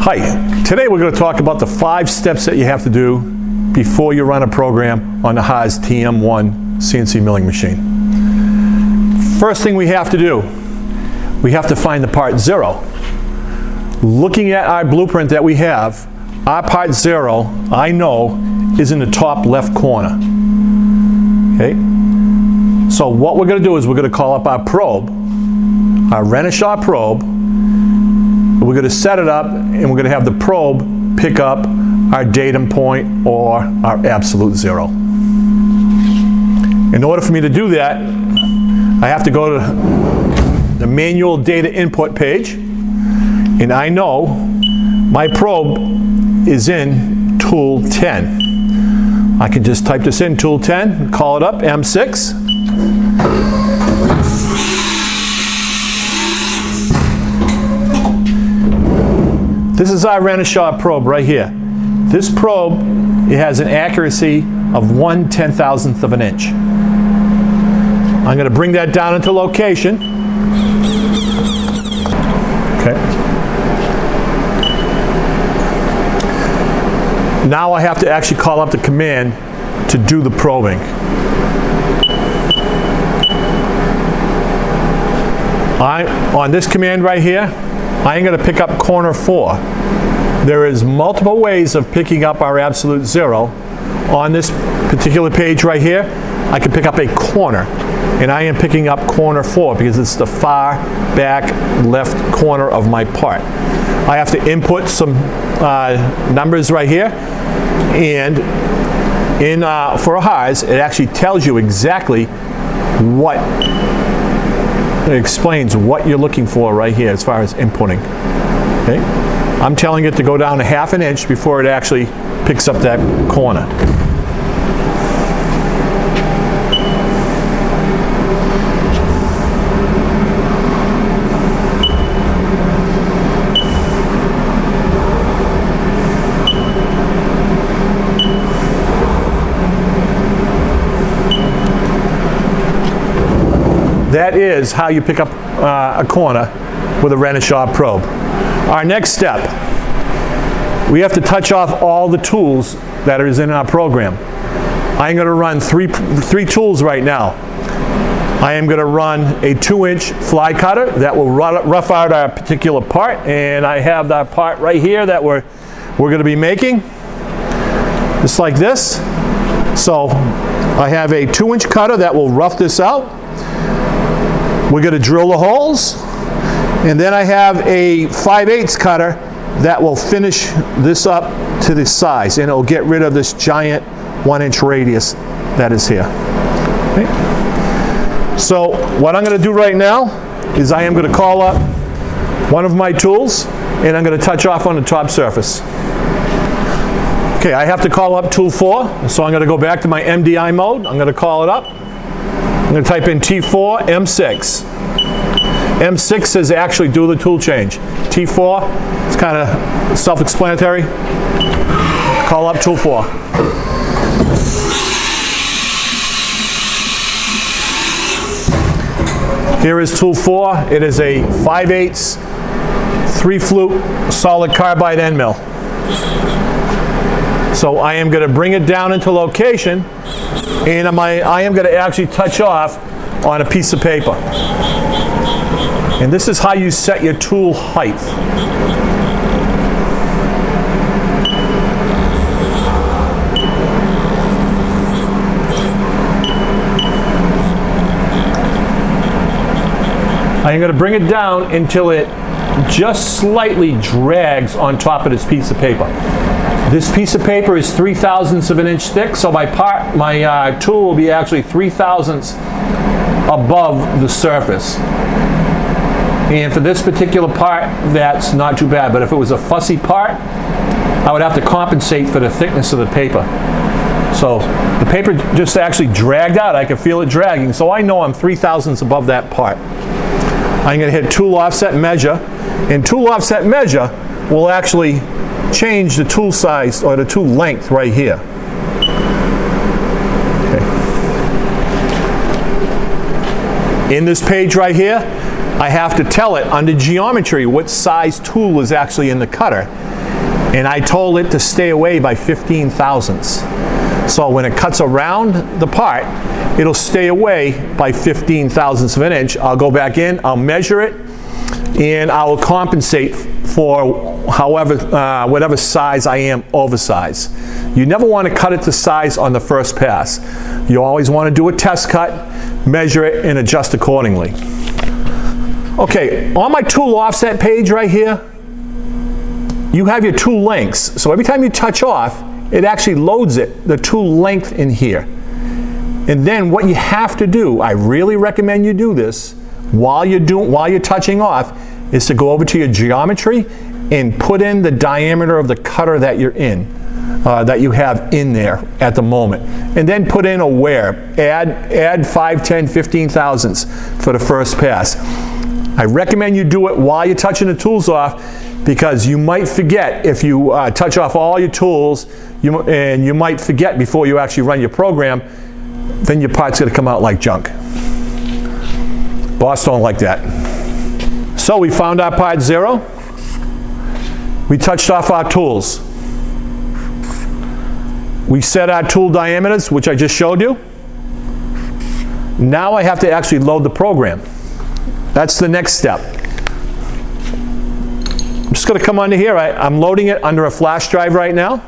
Hi, today we're going to talk about the 5 steps that you have to do before you run a program on the HAAS TM1 CNC milling machine. First thing we have to do, we have to find the part 0. Looking at our blueprint that we have, our part 0, I know, is in the top left corner. Okay? So what we're going to do is we're going to call up our probe, our Renishaw probe. We're going to set it up and we're going to have the probe pick up our datum point or our absolute 0. In order for me to do that, I have to go to the manual data input page, and I know my probe is in tool 10. I can just type this in, tool 10, call it up, M6. This is our Renishaw probe right here. This probe, it has an accuracy of 1/10,000th of an inch. I'm going to bring that down into location. Okay. Now I have to actually call up the command to do the probing. On this command right here, I am going to pick up corner 4. There is multiple ways of picking up our absolute 0. On this particular page right here, I can pick up a corner, and I am picking up corner 4 because it's the far back left corner of my part. I have to input some numbers right here, and for a HAAS, it actually tells you exactly what. It explains what you're looking for right here as far as inputting. Okay? I'm telling it to go down 1/2 inch before it actually picks up that corner. That is how you pick up a corner with a Renishaw probe. Our next step, we have to touch off all the tools that are in our program. I'm going to run three tools right now. I am going to run a 2-inch fly cutter that will rough out our particular part, and I have that part right here that we're going to be making, just like this. So I have a 2-inch cutter that will rough this out. We're going to drill the holes, and then I have a 5/8 cutter that will finish this up to this size, and it will get rid of this giant 1-inch radius that is here. Okay. So what I'm going to do right now is I am going to call up one of my tools, and I'm going to touch off on the top surface. Okay, I have to call up tool 4, so I'm going to go back to my MDI mode. I'm going to call it up. I'm going to type in T4, M6. M6 says actually do the tool change. T4, it's kind of self-explanatory. Call up tool 4. Here is tool 4. It is a 5/8 3-flute solid carbide end mill. So I am going to bring it down into location, and I am going to actually touch off on a piece of paper. And this is how you set your tool height. I am going to bring it down until it just slightly drags on top of this piece of paper. This piece of paper is 3/1000ths of an inch thick, so my tool will be actually 3/1000ths above the surface. And for this particular part, that's not too bad. But if it was a fussy part, I would have to compensate for the thickness of the paper. So the paper just actually dragged out. I can feel it dragging, so I know I'm 3/1000ths above that part. I'm going to hit tool offset measure, and tool offset measure will actually change the tool size or the tool length right here. Okay. In this page right here, I have to tell it under geometry what size tool is actually in the cutter. and I told it to stay away by 15 thousandths. So when it cuts around the part, it'll stay away by 15 thousandths of an inch. I'll go back in, I'll measure it, and I will compensate for whatever size I am oversized. You never want to cut it to size on the first pass. You always want to do a test cut, measure it, and adjust accordingly. Okay, on my tool offset page right here, you have your tool lengths. So every time you touch off, it actually loads it, the tool length in here. And then what you have to do, I really recommend you do this while you're touching off, is to go over to your geometry and put in the diameter of the cutter that you're in, that you have in there at the moment. And then put in a wear. Add 5, 10, 15 thousandths for the first pass. I recommend you do it while you're touching the tools off, because you might forget if you touch off all your tools, and you might forget before you actually run your program, then your part's going to come out like junk. Boss don't like that. So we found our part 0. We touched off our tools. We set our tool diameters, which I just showed you. Now I have to actually load the program. That's the next step. I'm just going to come under here. I'm loading it under a flash drive right now.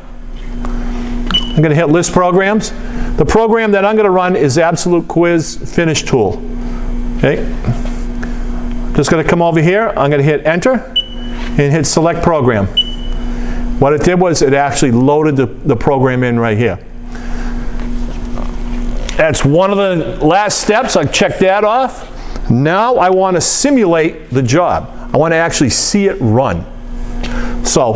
I'm going to hit List Programs. The program that I'm going to run is Absolute Quiz Finish Tool. Okay. Just going to come over here. I'm going to hit Enter and hit Select Program. What it did was it actually loaded the program in right here. That's one of the last steps. I checked that off. Now I want to simulate the job. I want to actually see it run. So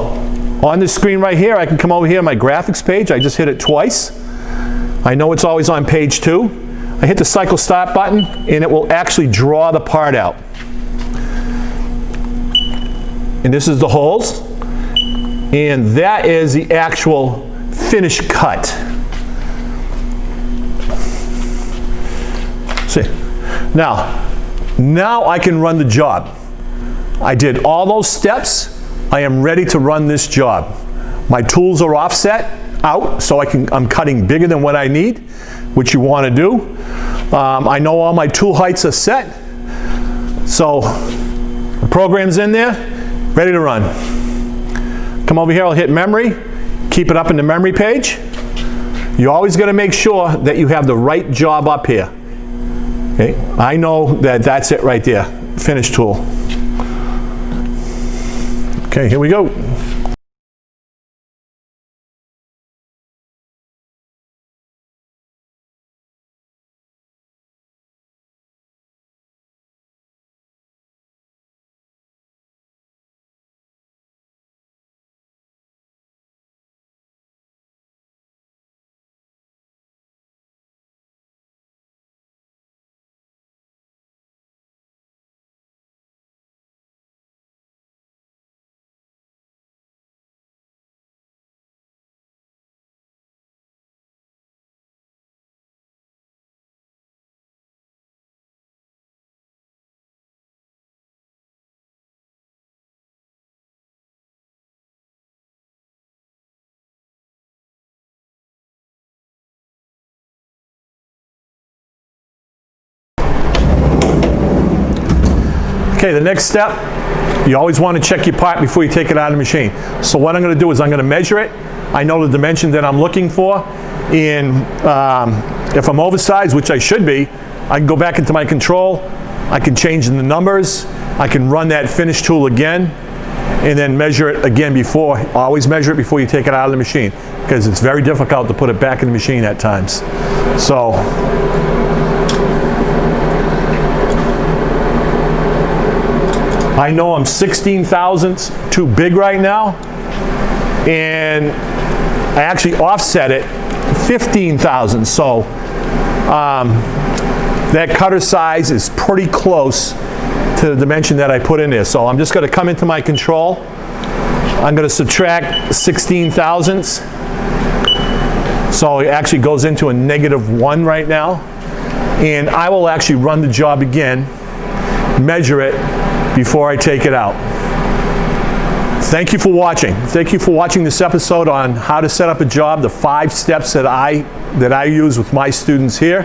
on this screen right here, I can come over here to my graphics page. I just hit it twice. I know it's always on page 2. I hit the cycle start button, and it will actually draw the part out. And this is the holes. And that is the actual finished cut. See. Now I can run the job. I did all those steps. I am ready to run this job. My tools are offset out, so I'm cutting bigger than what I need, which you want to do. I know all my tool heights are set. So the program's in there, ready to run. Come over here, I'll hit memory, keep it up in the memory page. You always got to make sure that you have the right job up here. Okay, I know that that's it right there, finish tool. Okay, here we go. Okay, the next step, you always want to check your part before you take it out of the machine. So what I'm going to do is I'm going to measure it. I know the dimension that I'm looking for. And if I'm oversized, which I should be, I can go back into my control. I can change the numbers. I can run that finish tool again and then measure it again before. Always measure it before you take it out of the machine, because it's very difficult to put it back in the machine at times. So I know I'm 16 thousandths too big right now, and I actually offset it 15 thousandths. So that cutter size is pretty close to the dimension that I put in there. So I'm just going to come into my control. I'm going to subtract 16 thousandths. So it actually goes into a -1 right now. And I will actually run the job again, measure it before I take it out. Thank you for watching. Thank you for watching this episode on how to set up a job, the 5 steps that I use with my students here.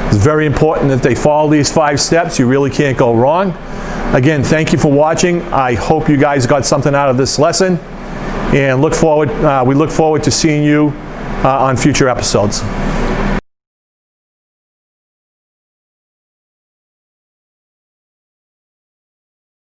It's very important that they follow these 5 steps. You really can't go wrong. Again, thank you for watching. I hope you guys got something out of this lesson, and we look forward to seeing you on future episodes.